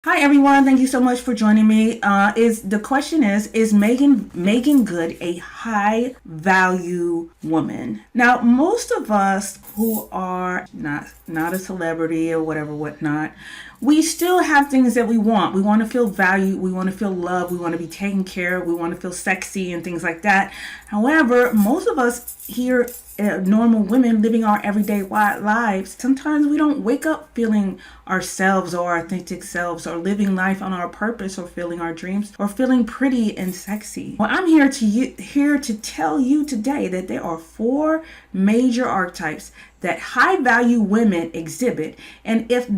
Hi everyone, thank you so much for joining me. Is the question is Megan Good a high value woman? Now, most of us who are not a celebrity or whatnot, we still have things that we want. We want to feel valued, we want to feel loved, we want to be taken care of, we want to feel sexy and things like that. However, most of us here, normal women living our everyday lives, sometimes we don't wake up feeling ourselves or our authentic selves or living life on our purpose or feeling our dreams or feeling pretty and sexy. Well, I'm here to tell you today that there are four major archetypes that high value women exhibit, and if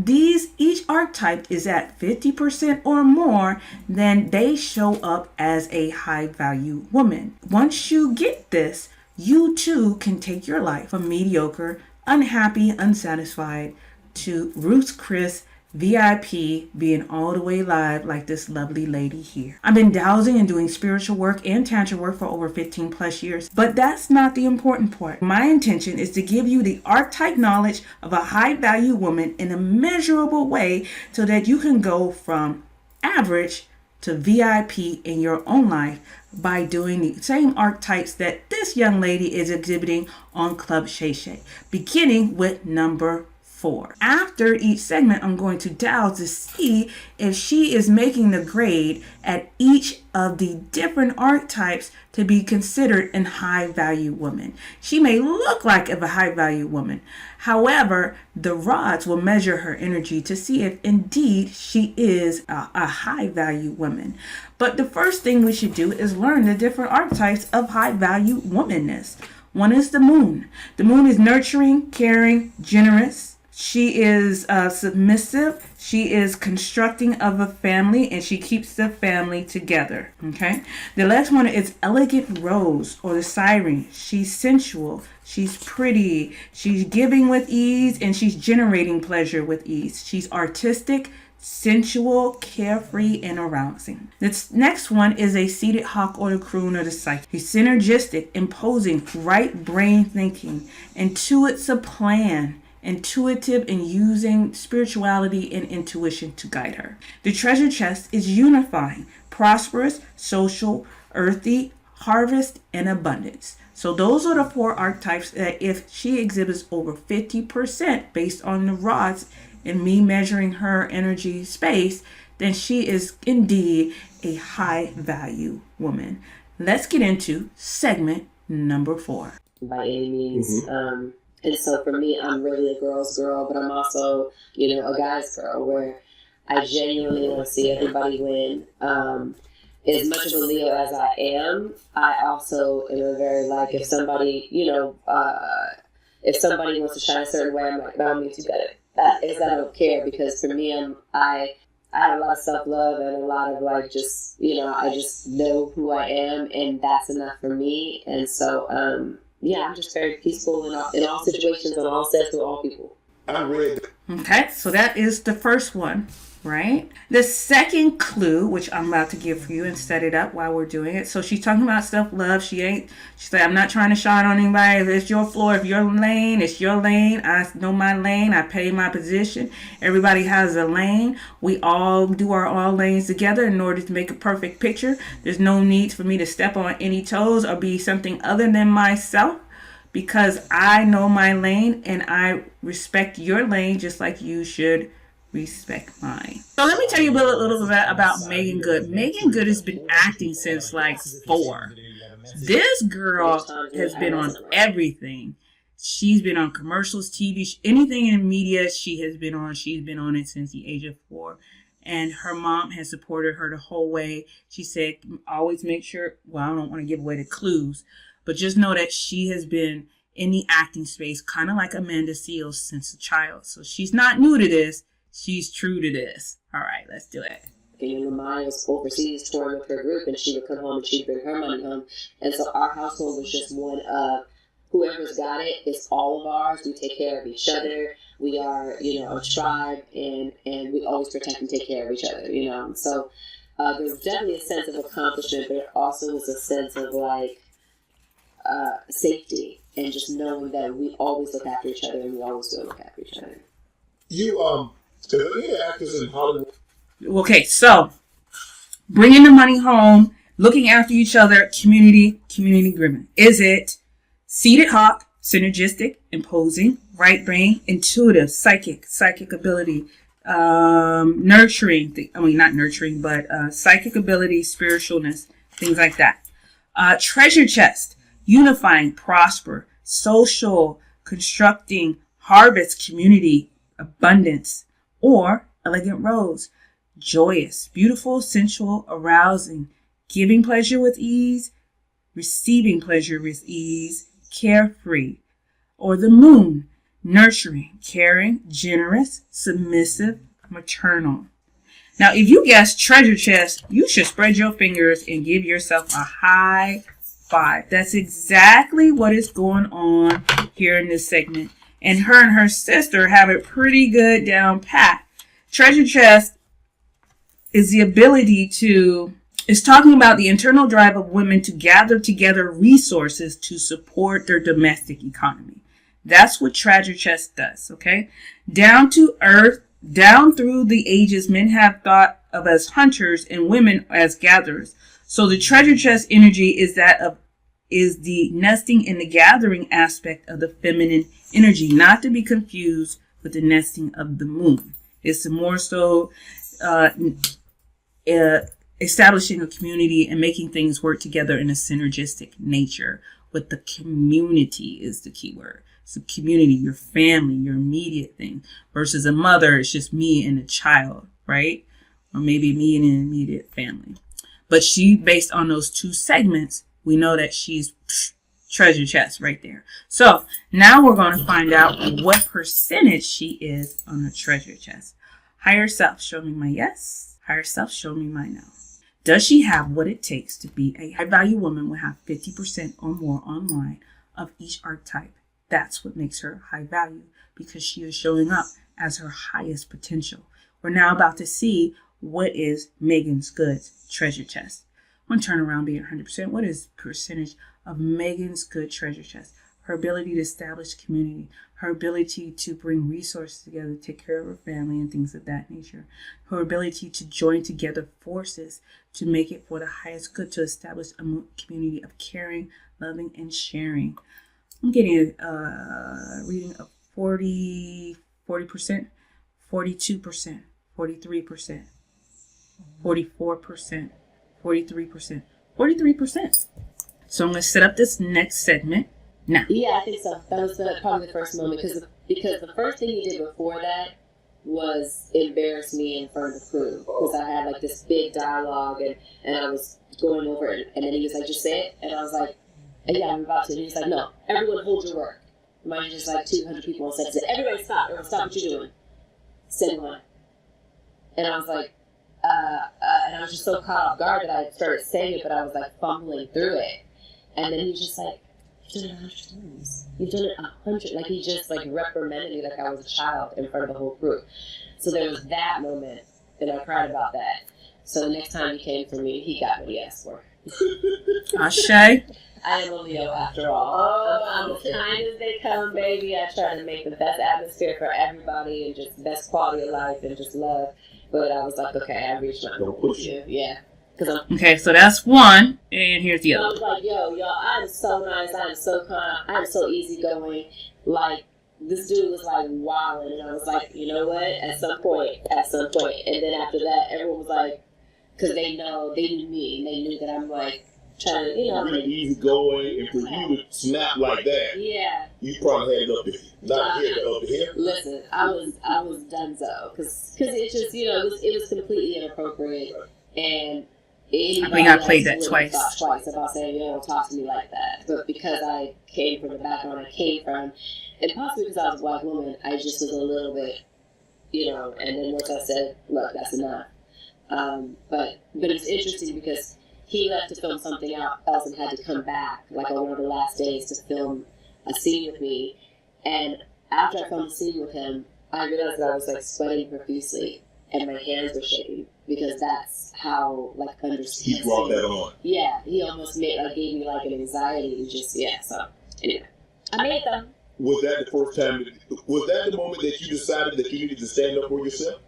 each archetype is at 50% or more, then they show up as a high value woman. Once you get this, you too can take your life from mediocre, unhappy, unsatisfied to Roots Chris VIP, being all the way live like this lovely lady here. I've been dowsing and doing spiritual work and tantra work for over 15 plus years, but that's not the important part. My intention is to give you the archetype knowledge of a high value woman in a measurable way so that you can go from average to VIP in your own life by doing the same archetypes that this young lady is exhibiting on Club Shay, beginning with number 4. After each segment, I'm going to douse to see if she is making the grade at each of the different archetypes to be considered a high value woman. She may look like a high value woman. However, the rods will measure her energy to see if indeed she is a high value woman. But the first thing we should do is learn the different archetypes of high value womanness. One is the moon. The moon is nurturing, caring, generous. She is submissive. She is constructing of a family, and she keeps the family together. Okay. The next one is elegant rose, or the siren. She's sensual. She's pretty. She's giving with ease, and she's generating pleasure with ease. She's artistic, sensual, carefree, and arousing. This next one is a seated hawk, or the croon, or the psyche. He's synergistic, imposing, right brain thinking, intuits a plan, intuitive, and using spirituality and intuition to guide her. The treasure chest is unifying, prosperous, social, earthy, harvest, and abundance. So those are the four archetypes that if she exhibits over 50% based on the rods and me measuring her energy space, then she is indeed a high value woman. Let's get into segment number 4. By any means. And so for me, I'm really a girl's girl, but I'm also, a guy's girl, where I genuinely want to see everybody win. As much of a Leo as I am, I also am a very, like, if somebody, if somebody wants to shine a certain way, I'm like, by all means, you got it. I don't care, because for me, I have a lot of self-love and a lot of, like, just, I just know who I am, and that's enough for me. And so, I'm just very peaceful in all situations, on all sets, with all people. I read. Okay, so that is the first one, right? The second clue, which I'm about to give for you and set it up while we're doing it. So she's talking about self-love. She said, I'm not trying to shine on anybody. If it's your floor, if your lane, it's your lane. I know my lane. I pay my position. Everybody has a lane. We all do our all lanes together in order to make a perfect picture. There's no need for me to step on any toes or be something other than myself, because I know my lane and I respect your lane just like you should respect mine. So let me tell you a little bit about Megan Good. Megan Good has been acting since like 4. This girl has been on everything. She's been on commercials, TV, anything in media she has been on. She's been on it since the age of 4. And her mom has supported her the whole way. She said, always make sure, well, I don't want to give away the clues, but just know that she has been in the acting space, kind of like Amanda Seales, since a child. So she's not new to this. She's true to this. All right, let's do it. And Maya was overseas touring with her group, and she would come home and she'd bring her money home. And so our household was just one of whoever's got it, it's all of ours. We take care of each other. We are, a tribe, and we always protect and take care of each other, So there was definitely a sense of accomplishment, but it also was a sense of, like, safety, and just knowing that we always look after each other, and we always will look after each other. You, the lead actors in Hollywood Okay, so bringing the money home, looking after each other, community driven. Is it seated hawk, synergistic, imposing, right brain, intuitive, psychic ability, nurturing, not nurturing, but psychic ability, spiritualness, things like that. Treasure chest, unifying, prosper, social, constructing, harvest, community, abundance. Or elegant rose, joyous, beautiful, sensual, arousing, giving pleasure with ease, receiving pleasure with ease, carefree. Or the moon, nurturing, caring, generous, submissive, maternal. Now, if you guessed treasure chest, you should spread your fingers and give yourself a high five. That's exactly what is going on here in this segment. And her sister have it pretty good down pat. Treasure chest is the ability to, is talking about the internal drive of women to gather together resources to support their domestic economy. That's what treasure chest does, okay? Down to earth, down through the ages, men have thought of as hunters and women as gatherers. So the treasure chest energy is the nesting and the gathering aspect of the feminine energy, not to be confused with the nesting of the moon. It's more so establishing a community and making things work together in a synergistic nature. With the community is the key word. So community, your family, your immediate thing, versus a mother, it's just me and a child, right? Or maybe me and an immediate family. But she, based on those two segments, we know that she's treasure chest right there. So now we're going to find out what percentage she is on the treasure chest. Higher self, show me my yes. Higher self, show me my no. Does she have what it takes to be a high value woman will have 50% or more online of each archetype? That's what makes her high value, because she is showing up as her highest potential. We're now about to see what is Megan's Good's treasure chest. I'm going to turn around, be 100%. What is percentage of Megan's Good treasure chest? Her ability to establish community, her ability to bring resources together, take care of her family and things of that nature, her ability to join together forces to make it for the highest good, to establish a community of caring, loving, and sharing. I'm getting a reading of 40%, 42%, 43%, 44%, 43%, 43%. So I'm going to set up this next segment now. Yeah, I think so. That was probably the first moment, because the first thing he did before that was embarrass me in front of the crew, because I had like this big dialogue and I was going over it, and then he was like, just say it, and I was like, yeah, I'm about to. And he's like, no, everyone hold your work. Mind you, just like 200 people on set said, everybody stop, or stop what you're doing. Say one. And I was like, and I was just so caught off guard that I started saying it, but I was like fumbling through it. And then he was just like, you've done it 100 times. You've done it 100. Like he just like reprimanded me like I was a child in front of the whole group. So there was that moment, and I cried about that. So the next time he came for me, he got what he asked for. Shay? I am a Leo after all. I'm as kind as they come, baby. I try to make the best atmosphere for everybody and just the best quality of life and just love. But I was like, okay, I reached my goal. Yeah. Okay, so that's one, and here's the other. I was like, y'all, I'm so nice. I'm so calm. I'm so easygoing. Like, this dude was like wilding, and I was like, you know what? At some point. And then after that, everyone was like, because they knew me, and they knew that I'm like, trying to, pretty easy going, and for you to snap like that, yeah, you probably had it up here, not here, but up here. Listen, I was donezo, because it just, it was completely inappropriate, and I think I played that twice about saying, don't talk to me like that. But because I came from the background I came from, and possibly because I was a black woman, I just was a little bit, and then once I said, look, that's enough. But it's interesting because he left to film something else and had to come back, like on one of the last days, to film a scene with me. And after I filmed a scene with him, I realized that I was like sweating profusely and my hands were shaking, because that's how understanding. He brought that on. Yeah, he almost gave me like an anxiety. So anyway, I made them. Was that the first time? Was that the moment that you decided that you needed to stand up for yourself?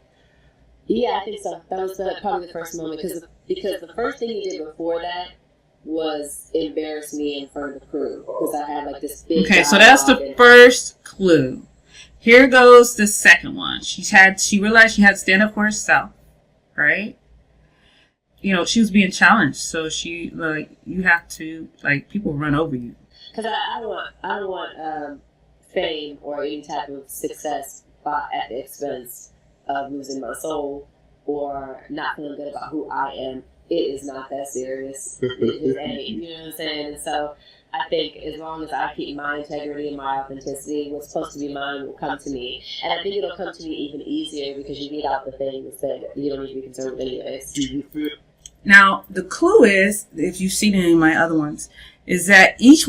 Yeah, I think so. That was probably the first moment because the first thing he did before that was embarrass me in front of the crew because I had like this big. Okay, so that's the first clue. Here goes the second one. She realized she had to stand up for herself, right? You know, she was being challenged, so she you have to people run over you. Because I don't want fame or any type of success at the expense of losing my soul or not feeling good about who I am. It is not that serious. It ain't, you know what I'm saying? And so I think as long as I keep my integrity and my authenticity, what's supposed to be mine will come to me. And I think it'll come to me even easier because you weed out the things that you don't need to be concerned with anyways. Do you feel? Now, the clue is, if you've seen any of my other ones, is that each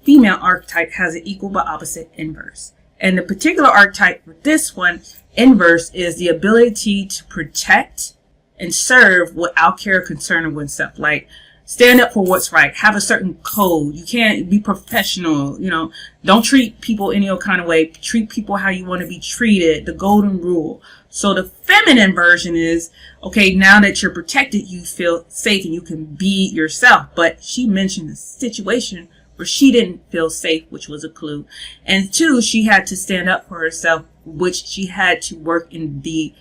female archetype has an equal but opposite inverse. And the particular archetype for this one, inverse, is the ability to protect and serve without care or concern of oneself. Like, stand up for what's right. Have a certain code. You can't be professional. You know, don't treat people any old kind of way. Treat people how you want to be treated. The golden rule. So the feminine version is, okay, now that you're protected, you feel safe and you can be yourself. But she mentioned a situation where she didn't feel safe, which was a clue. And 2, she had to stand up for herself, which she had to work in the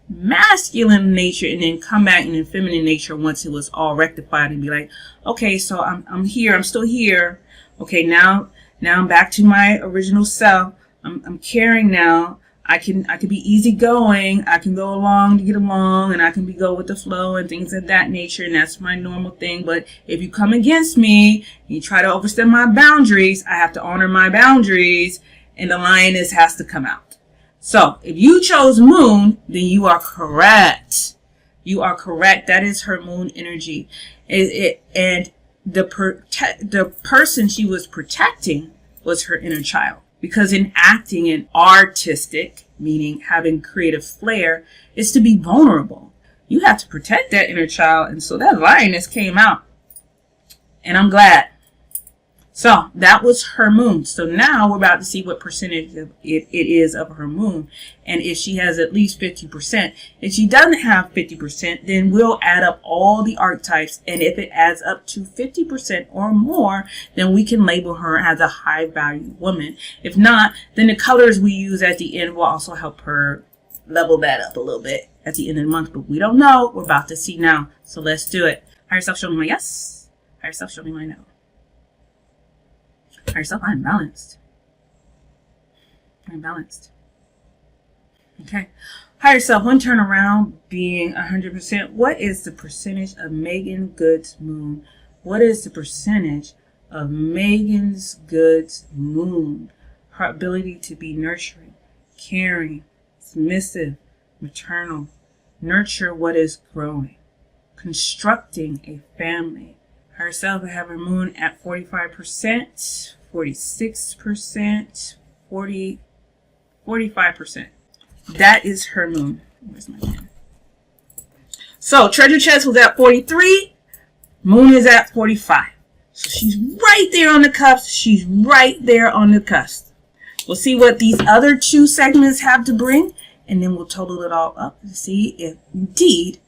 masculine nature and then come back in the feminine nature once it was all rectified and be like, okay, so I'm here, I'm still here. Okay, now I'm back to my original self. I'm caring now. I can be easygoing. I can go along to get along, and I can go with the flow and things of that nature, and that's my normal thing. But if you come against me and you try to overstep my boundaries, I have to honor my boundaries, and the lioness has to come out. So if you chose moon, then you are correct. You are correct. That is her moon energy. And the person she was protecting was her inner child. Because in acting and artistic, meaning having creative flair, is to be vulnerable. You have to protect that inner child. And so that lioness came out. And I'm glad. So that was her moon. So now we're about to see what percentage of it is of her moon. And if she has at least 50%. If she doesn't have 50%, then we'll add up all the archetypes. And if it adds up to 50% or more, then we can label her as a high value woman. If not, then the colors we use at the end will also help her level that up a little bit at the end of the month. But we don't know. We're about to see now. So let's do it. Higher self, show me my yes. Higher self, show me my no. Higher self, I'm balanced. I'm balanced. Okay. Higher self, one turn around being 100%. What is the percentage of Megan Good's moon? What is the percentage of Megan's Good's moon? Her ability to be nurturing, caring, submissive, maternal, nurture what is growing, constructing a family. Herself will have her moon at 45%, 46%, 45%. That is her moon. Where's my pen? So treasure chest was at 43. Moon is at 45. So she's right there on the cusp. She's right there on the cusp. We'll see what these other 2 segments have to bring. And then we'll total it all up to see if indeed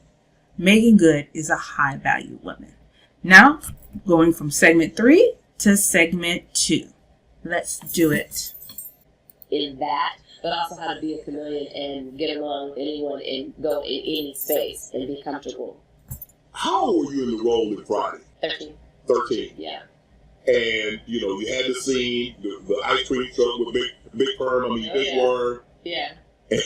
Megan Good is a high value woman. Now, going from segment 3 to segment 2. Let's do it. In that, but also how to be a chameleon and get along with anyone and go in any space and be comfortable. How old were you in the role in Friday? 13. 13. Yeah. And, you know, you had the scene, the ice cream truck with big perm, big worm. Yeah. And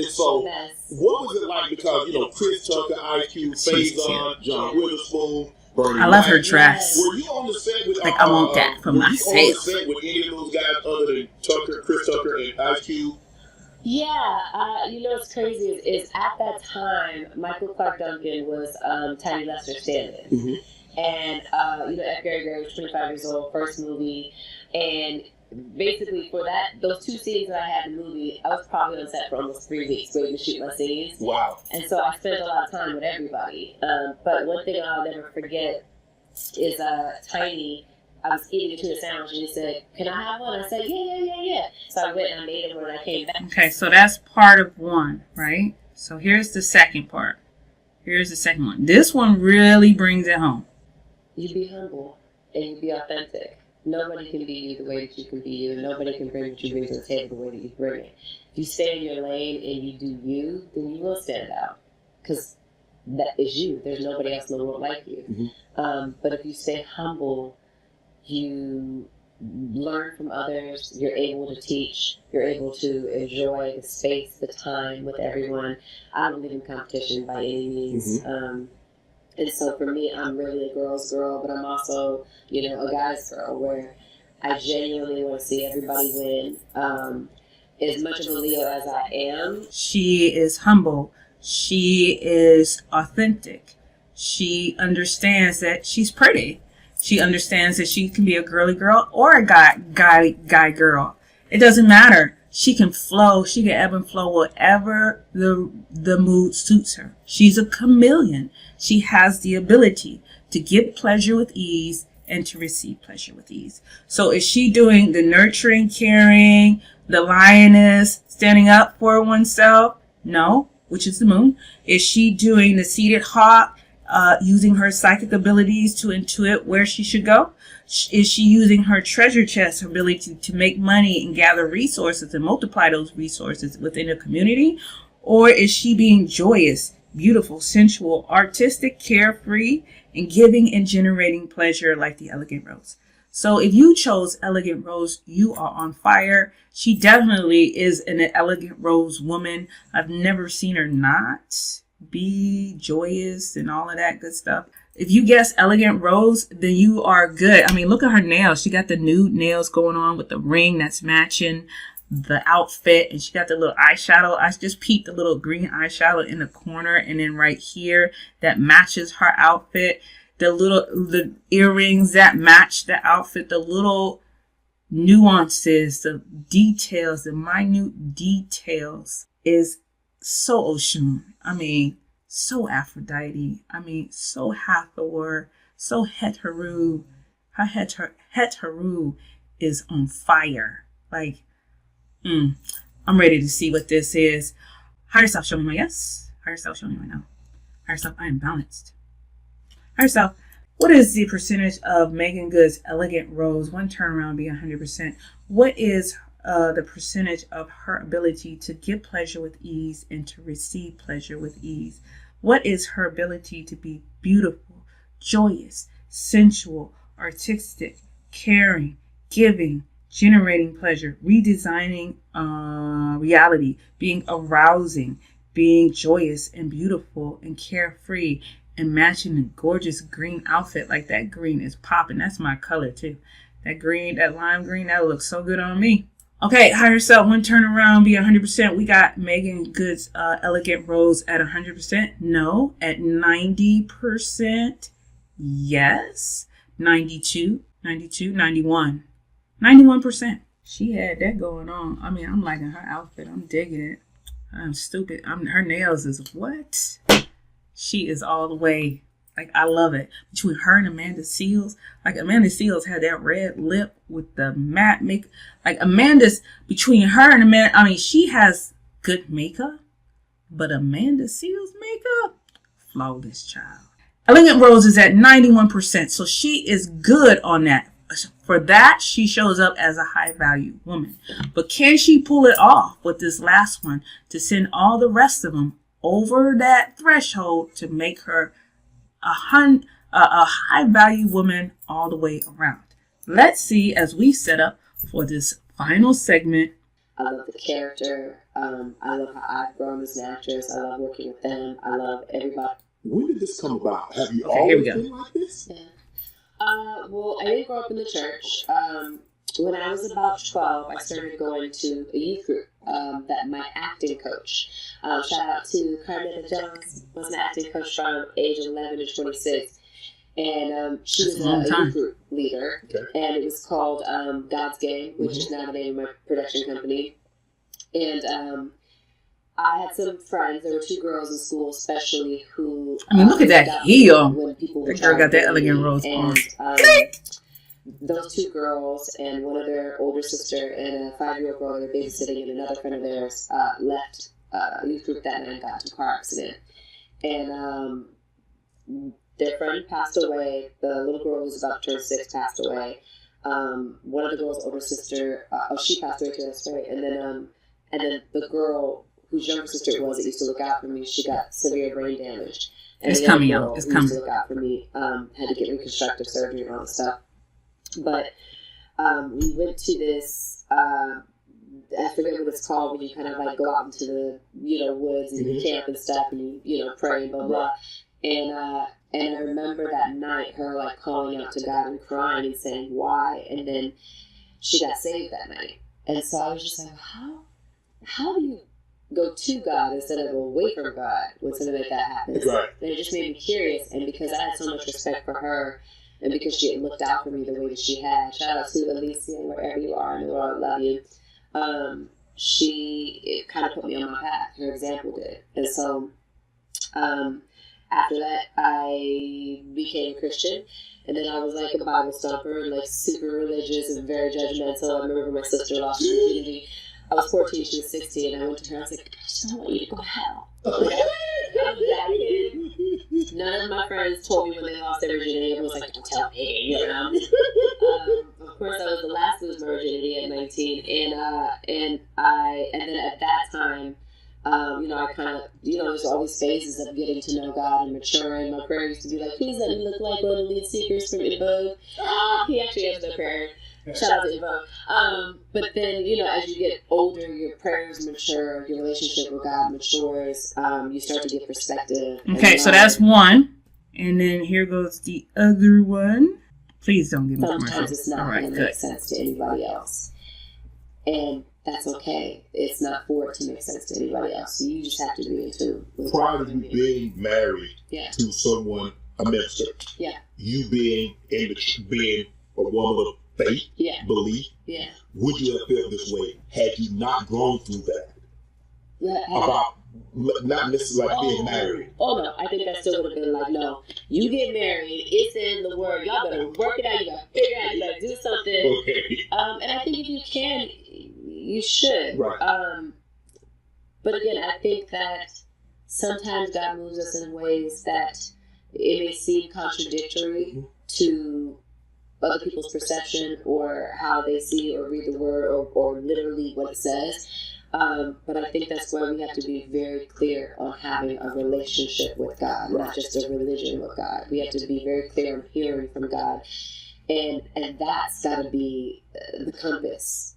so, what was it like? Because, you know, Chris Tucker, Ice Cube, Faison, John Witherspoon, Bernie I love her Mac. dress. Were you on the set with I want that for myself. Were you on the set with any of those guys other than Tucker, Chris Tucker, and Ice Cube? Yeah, you know what's crazy is at that time, Michael Clark Duncan was Tiny Lester stand-in. Mm-hmm. And, you know, F. Gary Gray was 25 years old, first movie. And basically for those 2 scenes that I had in the movie, I was probably on set for almost 3 weeks waiting to shoot my scenes. Wow. And so I spent a lot of time with everybody. But one thing I'll never forget is Tiny, I was eating a tuna sandwich and he said, "Can I have one?" I said, yeah. So I went and I made it when I came back. Okay, so that's part of 1, right? So here's the second part. Here's the second one. This one really brings it home. You be humble and you be authentic. Nobody can be you the way that you can be you. Nobody can bring what you bring to the table the way that you bring it. If you stay in your lane and you do you, then you will stand out. Because that is you. There's nobody else in the world like you. But if you stay humble, you learn from others, you're able to teach, you're able to enjoy the space, the time with everyone. I don't believe in competition by any means. And so for me, I'm really a girl's girl, but I'm also, a guy's girl, where I genuinely want to see everybody win. As much of a Leo as I am. She is humble. She is authentic. She understands that she's pretty. She understands that she can be a girly girl or a guy girl. It doesn't matter. She can flow. She can ebb and flow whatever the mood suits her. She's a chameleon. She has the ability to give pleasure with ease and to receive pleasure with ease. So is she doing the nurturing, caring, the lioness, standing up for oneself? No, which is the moon. Is she doing the seated hawk, using her psychic abilities to intuit where she should go? Is she using her treasure chest, her ability to make money and gather resources and multiply those resources within a community? Or is she being joyous, beautiful, sensual, artistic, carefree, and giving and generating pleasure like the elegant rose? So if you chose elegant rose, you are on fire. She definitely is an elegant rose woman. I've never seen her not be joyous and all of that good stuff. If you guess elegant rose, then you are good. I mean, look at her nails. She got the nude nails going on with the ring that's matching the outfit, and she got the little eyeshadow. I just peeped the little green eyeshadow in the corner, and then right here that matches her outfit. The earrings that match the outfit, the little nuances, the details, the minute details is so Oshun. I mean, so Aphrodite. I mean, so Hathor, so Heteru. Her Heteru is on fire. Like, I'm ready to see what this is. Higher self, show me my yes. Higher self, show me my no. Higher self, I am balanced. Higher self, what is the percentage of Megan Good's elegant rose? One turnaround be 100%. What is the percentage of her ability to give pleasure with ease and to receive pleasure with ease? What is her ability to be beautiful, joyous, sensual, artistic, caring, giving, generating pleasure, redesigning reality, being arousing, being joyous and beautiful and carefree, and matching a gorgeous green outfit? Like, that green is popping. That's my color too. That green, that lime green, that looks so good on me. Okay, higher self, one turnaround be 100%. We got Megan Good's elegant rose at 100%. No, at 90%. Yes. 92, 91. 91%. She had that going on. I mean, I'm liking her outfit. I'm digging it. I'm stupid. Her nails is what? She is all the way. Like, I love it. Between her and Amanda Seales. Like, Amanda Seales had that red lip with the matte makeup. Like, between her and Amanda, I mean, she has good makeup. But Amanda Seales' makeup, flawless child. Elegant Rose is at 91%. So she is good on that. For that, she shows up as a high value woman. But can she pull it off with this last one to send all the rest of them over that threshold to make her a high value woman all the way around? Let's see as we set up for this final segment. I love the character. I love how I've grown as an actress. I love working with them. I love everybody. When did this come about? Have you always been like this? Yeah. Well, I didn't grow up in the church. When I was about 12, I started going to a youth group that my acting coach, shout out to Carmela Jones, was an acting coach from age 11 to 26. And she was a youth group leader. Okay. And it was called God's Game, which is now the name of my production company. And I had some friends. There were two girls in school, especially, who. I mean, look at that heel. That girl got that elegant rose on. Those two girls and one of their older sister and a 5-year-old girl they were babysitting, and another friend of theirs left youth group that night got into a car accident. And their friend passed away. The little girl who was about to turn 6 passed away. One of the girl's older sister, she passed away too, that's right. And then the girl whose younger sister it was that used to look out for me, she got severe brain damage. And it's the coming girl out. It's who coming. used to look out for me had to get reconstructive surgery and all this stuff. But we went to this, I forget what it's called, when you kind of like go out into the, woods and you camp and stuff and you pray and blah, blah. And I remember that night her like calling out to God and crying and saying, why? And then she got saved that night. And so I was just like, how do you go to God instead of away from God when something like that happens? Right. And it just made me curious. And because I had so much respect for her, and because she had looked out for me the way that she had, shout out to Alicia, wherever you are in the world, I love you. It kind of put me on my path. Her example did. And so after that, I became a Christian. And then I was like a Bible stomper and like super religious and very judgmental. I remember my sister lost her virginity. I was 14, she was 16, and I went to her and I was like, I just don't want you to go to hell. Like, I was that kid. None of my friends told me when they lost their virginity. Everyone was like, don't tell me, Of course, I was the last to lose my virginity at 19, and then at that time, I kind of, there's all these phases of getting to know God and maturing. My prayer used to be like, please let me look like one of the lead seekers from Vogue. He actually answered that prayer. Shout out to Vogue. But then, as you get older, your prayers mature, your relationship with God matures, you start to get perspective. Okay, so that's one. And then here goes the other one. Please don't give me Sometimes commercials. it's not going to make sense to anybody else. And that's okay. It's not for it to make sense to anybody else. So you just have to be in tune with prior to you being married Yeah. to someone, a minister, Yeah. you being a woman of faith, Yeah. belief, Yeah. would you have felt this way had you not gone through that? Yeah. About not necessarily like being married. Oh no, I think that still would have been like, no, you get married, it's in the word, y'all better work it out, you gotta figure it out, you gotta do something. Okay. And I think if you can, you should. Right. But again, I think that sometimes God moves us in ways that it may seem contradictory to other people's perception or how they see or read the word or literally what it says. But I think that's why we have to be very clear on having a relationship with God, not just a religion with God. We have to be very clear on hearing from God. And that's got to be the compass,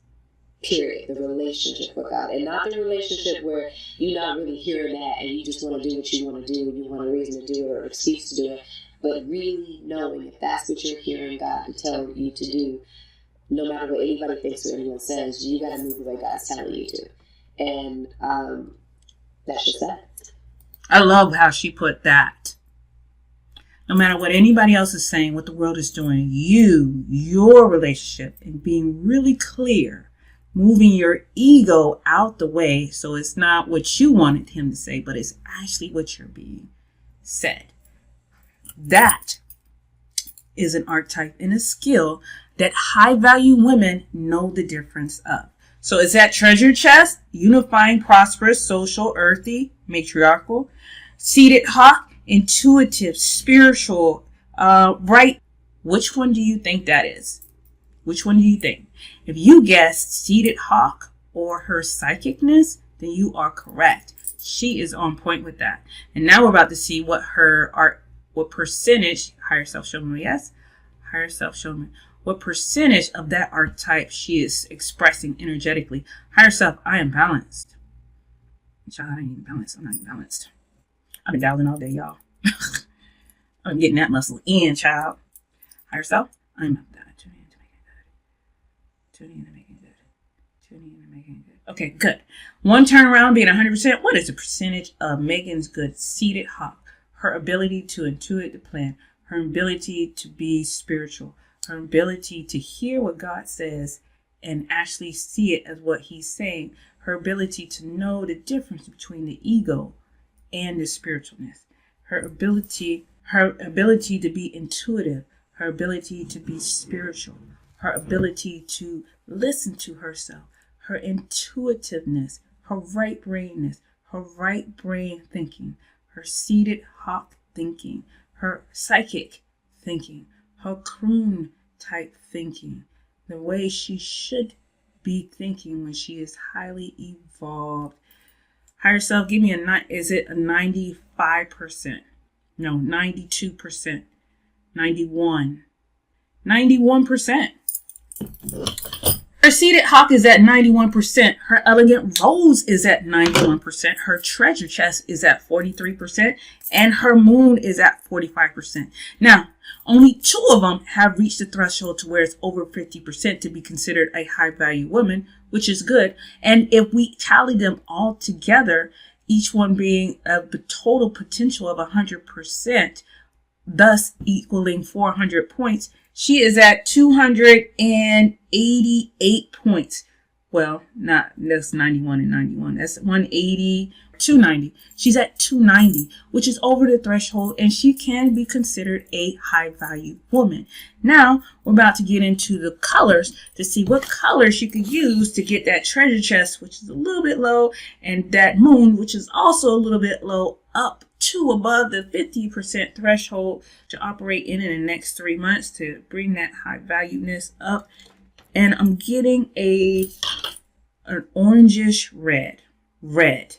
period, the relationship with God. And not the relationship where you're not really hearing that and you just want to do what you want to do and you want a reason to do it or an excuse to do it. But really knowing if that's what you're hearing God tell you to do, no matter what anybody thinks or anyone says, you got to move the way God's telling you to. And that's just that. I love how she put that. No matter what anybody else is saying, what the world is doing, your relationship, and being really clear, moving your ego out the way so it's not what you wanted him to say, but it's actually what you're being said. That is an archetype and a skill that high value women know the difference of. So is that treasure chest, unifying, prosperous, social, earthy, matriarchal, seated hawk, intuitive, spiritual, right? Which one do you think that is? Which one do you think? If you guessed seated hawk or her psychicness, then you are correct. She is on point with that. And now we're about to see what what percentage, higher self showed me, yes? Higher self showed me. What percentage of that archetype she is expressing energetically. Higher self, I am balanced. Child, I ain't even balanced. I'm not even balanced. I've been dialing all day, y'all. I'm getting that muscle in, child. Higher self, I'm not that. Tune in to making good. Tune in to making good. Tune in to making good. Okay, good. One turnaround being 100%. What is the percentage of Megan's good seated hawk? Her ability to intuit the plan. Her ability to be spiritual. Her ability to hear what God says and actually see it as what he's saying. Her ability to know the difference between the ego and the spiritualness. Her ability to be intuitive. Her ability to be spiritual. Her ability to listen to herself. Her intuitiveness. Her right brainness. her right brain thinking, her seated hawk thinking, her psychic thinking, her croon type thinking, the way she should be thinking when she is highly evolved. Higher self, give me is it a 95%? No, 92%, 91%. Her seated hawk is at 91%. Her elegant rose is at 91%. Her treasure chest is at 43%. And her moon is at 45%. Now, only 2 of them have reached the threshold to where it's over 50% to be considered a high value woman, which is good. And if we tally them all together, each one being the total potential of 100%, thus equaling 400 points, she is at 288 points. Well, that's 91 and 91. That's 180, 290. She's at 290, which is over the threshold, and she can be considered a high value woman. Now, we're about to get into the colors to see what color she could use to get that treasure chest, which is a little bit low, and that moon, which is also a little bit low, up to above the 50% threshold to operate in the next 3 months to bring that high valueness up. And I'm getting an orangish red, orangish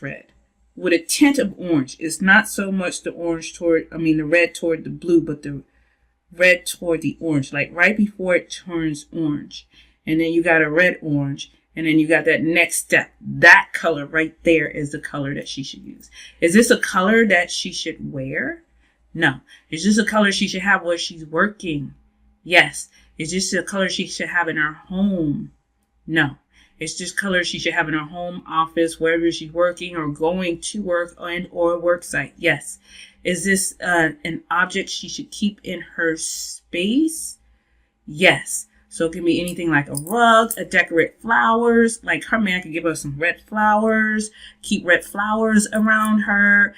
red with a tint of orange. It's not so much the red toward the blue, but the red toward the orange, like right before it turns orange. And then you got a red orange. And then you got that next step. That color right there is the color that she should use. Is this a color that she should wear? No. Is this a color she should have where she's working? Yes. Is this a color she should have in her home? No. It's just color she should have in her home, office, wherever she's working or going to work or work site. Yes. Is this an object she should keep in her space? Yes. So it can be anything like a rug, a decorate flowers. Like her man could give her some red flowers, keep red flowers around her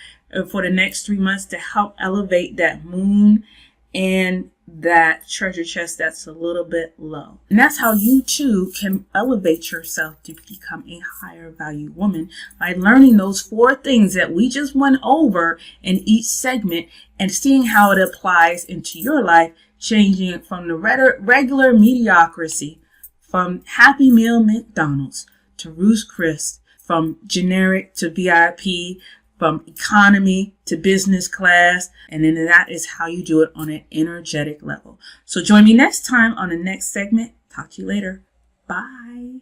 for the next 3 months to help elevate that moon and that treasure chest that's a little bit low. And that's how you too can elevate yourself to become a higher value woman, by learning those 4 things that we just went over in each segment and seeing how it applies into your life, changing it from the regular mediocrity, from Happy Meal McDonald's to Ruth's Chris, from generic to VIP, from economy to business class. And then that is how you do it on an energetic level. So join me next time on the next segment. Talk to you later. Bye.